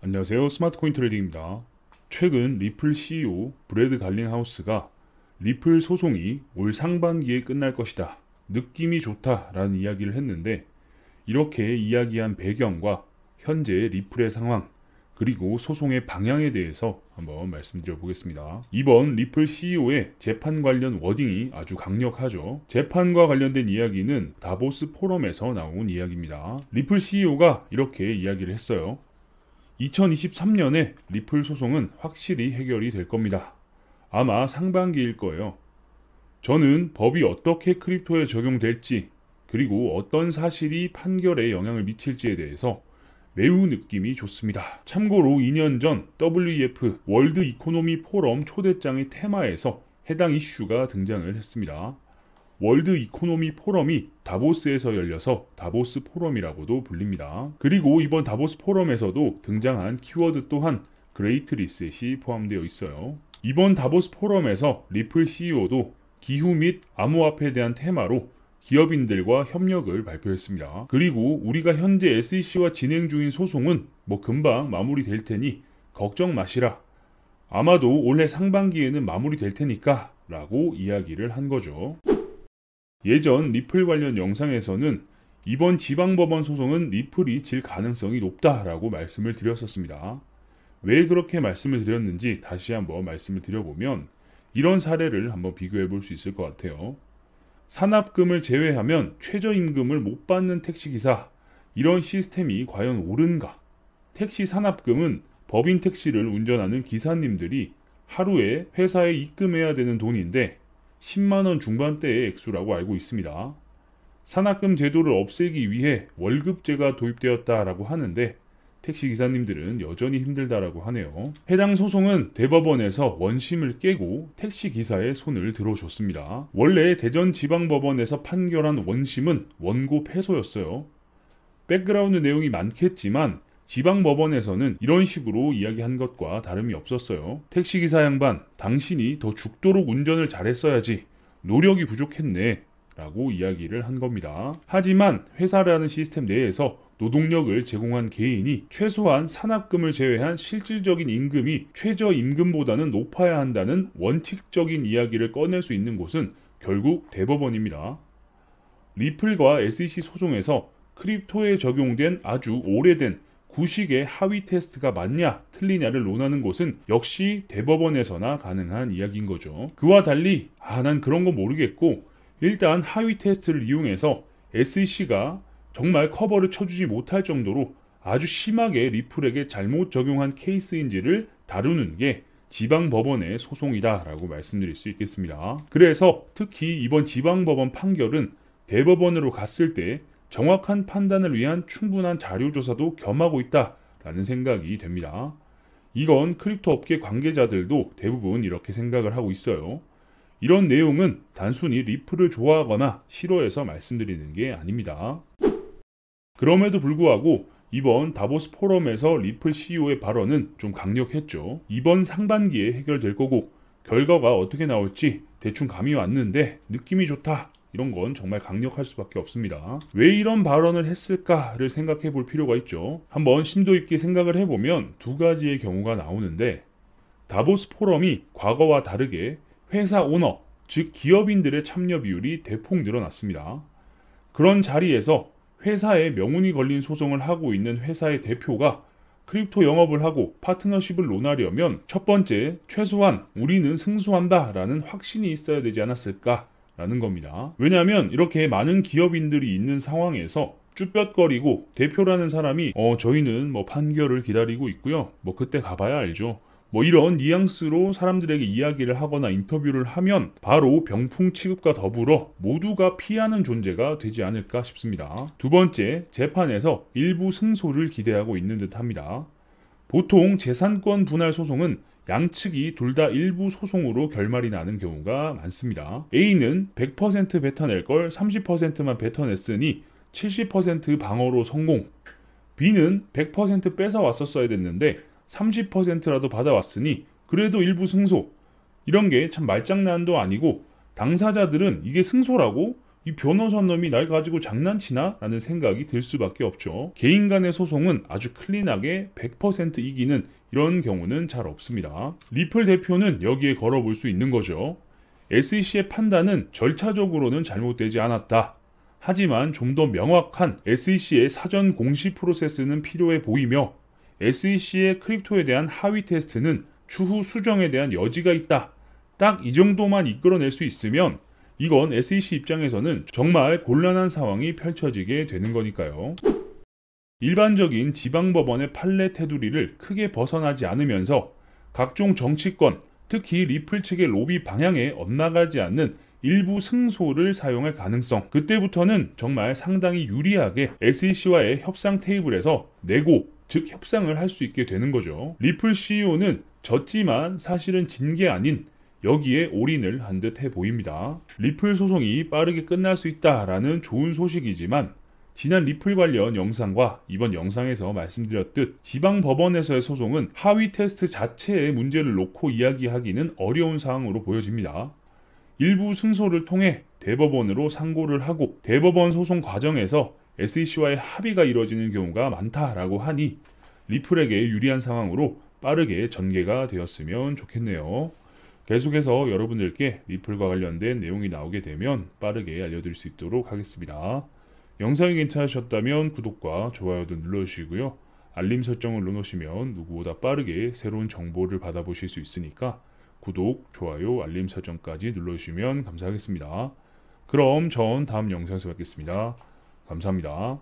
안녕하세요. 스마트코인 트레이딩입니다. 최근 리플 CEO 브래드 갈링하우스가 리플 소송이 올 상반기에 끝날 것이다. 느낌이 좋다라는 이야기를 했는데, 이렇게 이야기한 배경과 현재 리플의 상황, 그리고 소송의 방향에 대해서 한번 말씀드려 보겠습니다. 이번 리플 CEO의 재판 관련 워딩이 아주 강력하죠. 재판과 관련된 이야기는 다보스 포럼에서 나온 이야기입니다. 리플 CEO가 이렇게 이야기를 했어요. 2023년에 리플 소송은 확실히 해결이 될 겁니다. 아마 상반기일 거예요. 저는 법이 어떻게 크립토에 적용될지, 그리고 어떤 사실이 판결에 영향을 미칠지에 대해서 매우 느낌이 좋습니다. 참고로 2년 전 WEF 월드 이코노미 포럼 초대장의 테마에서 해당 이슈가 등장을 했습니다. 월드 이코노미 포럼이 다보스에서 열려서 다보스 포럼이라고도 불립니다. 그리고 이번 다보스 포럼에서도 등장한 키워드 또한 그레이트 리셋이 포함되어 있어요. 이번 다보스 포럼에서 리플 CEO도 기후 및 암호화폐에 대한 테마로 기업인들과 협력을 발표했습니다. 그리고 우리가 현재 SEC와 진행 중인 소송은 금방 마무리될 테니 걱정 마시라. 아마도 올해 상반기에는 마무리될 테니까 라고 이야기를 한 거죠. 예전 리플 관련 영상에서는 이번 지방법원 소송은 리플이 질 가능성이 높다라고 말씀을 드렸었습니다. 왜 그렇게 말씀을 드렸는지 다시 한번 말씀을 드려보면 이런 사례를 한번 비교해 볼 수 있을 것 같아요. 산업금을 제외하면 최저임금을 못 받는 택시기사, 이런 시스템이 과연 옳은가? 택시 산업금은 법인 택시를 운전하는 기사님들이 하루에 회사에 입금해야 되는 돈인데 10만원 중반대의 액수라고 알고 있습니다. 산학금 제도를 없애기 위해 월급제가 도입되었다라고 하는데 택시기사님들은 여전히 힘들다라고 하네요. 해당 소송은 대법원에서 원심을 깨고 택시기사의 손을 들어줬습니다. 원래 대전지방법원에서 판결한 원심은 원고 패소였어요. 백그라운드 내용이 많겠지만 지방법원에서는 이런 식으로 이야기한 것과 다름이 없었어요. 택시기사 양반, 당신이 더 죽도록 운전을 잘했어야지. 노력이 부족했네. 라고 이야기를 한 겁니다. 하지만 회사라는 시스템 내에서 노동력을 제공한 개인이 최소한 산학금을 제외한 실질적인 임금이 최저임금보다는 높아야 한다는 원칙적인 이야기를 꺼낼 수 있는 곳은 결국 대법원입니다. 리플과 SEC 소송에서 크립토에 적용된 아주 오래된 구식의 하위 테스트가 맞냐 틀리냐를 논하는 곳은 역시 대법원에서나 가능한 이야기인 거죠. 그와 달리 난 그런 거 모르겠고 일단 하위 테스트를 이용해서 SEC가 정말 커버를 쳐주지 못할 정도로 아주 심하게 리플에게 잘못 적용한 케이스인지를 다루는 게 지방법원의 소송이다 라고 말씀드릴 수 있겠습니다. 그래서 특히 이번 지방법원 판결은 대법원으로 갔을 때 정확한 판단을 위한 충분한 자료조사도 겸하고 있다라는 생각이 됩니다. 이건 크립토 업계 관계자들도 대부분 이렇게 생각을 하고 있어요. 이런 내용은 단순히 리플을 좋아하거나 싫어해서 말씀드리는 게 아닙니다. 그럼에도 불구하고 이번 다보스 포럼에서 리플 CEO의 발언은 좀 강력했죠. 이번 상반기에 해결될 거고 결과가 어떻게 나올지 대충 감이 왔는데 느낌이 좋다. 이런 건 정말 강력할 수밖에 없습니다. 왜 이런 발언을 했을까를 생각해 볼 필요가 있죠. 한번 심도 있게 생각을 해보면 두 가지의 경우가 나오는데, 다보스 포럼이 과거와 다르게 회사 오너, 즉 기업인들의 참여 비율이 대폭 늘어났습니다. 그런 자리에서 회사에 명운이 걸린 소송을 하고 있는 회사의 대표가 크립토 영업을 하고 파트너십을 논하려면 첫 번째, 최소한 우리는 승소한다 라는 확신이 있어야 되지 않았을까 라는 겁니다. 왜냐하면 이렇게 많은 기업인들이 있는 상황에서 쭈뼛거리고 대표라는 사람이 저희는 판결을 기다리고 있고요. 그때 가봐야 알죠. 이런 뉘앙스로 사람들에게 이야기를 하거나 인터뷰를 하면 바로 병풍 취급과 더불어 모두가 피하는 존재가 되지 않을까 싶습니다. 두 번째, 재판에서 일부 승소를 기대하고 있는 듯합니다. 보통 재산권 분할 소송은 양측이 둘 다 일부 소송으로 결말이 나는 경우가 많습니다. A는 100% 뱉어낼 걸 30%만 뱉어냈으니 70% 방어로 성공. B는 100% 뺏어왔었어야 됐는데 30%라도 받아왔으니 그래도 일부 승소. 이런 게 참 말장난도 아니고 당사자들은 이게 승소라고? 이 변호사 놈이 날 가지고 장난치나? 라는 생각이 들 수밖에 없죠. 개인 간의 소송은 아주 클린하게 100% 이기는 이런 경우는 잘 없습니다. 리플 대표는 여기에 걸어볼 수 있는 거죠. SEC의 판단은 절차적으로는 잘못되지 않았다. 하지만 좀 더 명확한 SEC의 사전 공시 프로세스는 필요해 보이며 SEC의 크립토에 대한 하위 테스트는 추후 수정에 대한 여지가 있다. 딱 이 정도만 이끌어낼 수 있으면 이건 SEC 입장에서는 정말 곤란한 상황이 펼쳐지게 되는 거니까요. 일반적인 지방법원의 판례 테두리를 크게 벗어나지 않으면서 각종 정치권, 특히 리플 측의 로비 방향에 엇나가지 않는 일부 승소를 사용할 가능성, 그때부터는 정말 상당히 유리하게 SEC와의 협상 테이블에서 내고, 즉 협상을 할 수 있게 되는 거죠. 리플 CEO는 졌지만 사실은 진 게 아닌 여기에 올인을 한 듯 해 보입니다. 리플 소송이 빠르게 끝날 수 있다라는 좋은 소식이지만 지난 리플 관련 영상과 이번 영상에서 말씀드렸듯 지방 법원에서의 소송은 하위 테스트 자체의 문제를 놓고 이야기하기는 어려운 상황으로 보여집니다. 일부 승소를 통해 대법원으로 상고를 하고 대법원 소송 과정에서 SEC와의 합의가 이뤄지는 경우가 많다라고 하니 리플에게 유리한 상황으로 빠르게 전개가 되었으면 좋겠네요. 계속해서 여러분들께 리플과 관련된 내용이 나오게 되면 빠르게 알려드릴 수 있도록 하겠습니다. 영상이 괜찮으셨다면 구독과 좋아요도 눌러주시고요. 알림 설정을 눌러놓으시면 누구보다 빠르게 새로운 정보를 받아보실 수 있으니까 구독, 좋아요, 알림 설정까지 눌러주시면 감사하겠습니다. 그럼 전 다음 영상에서 뵙겠습니다. 감사합니다.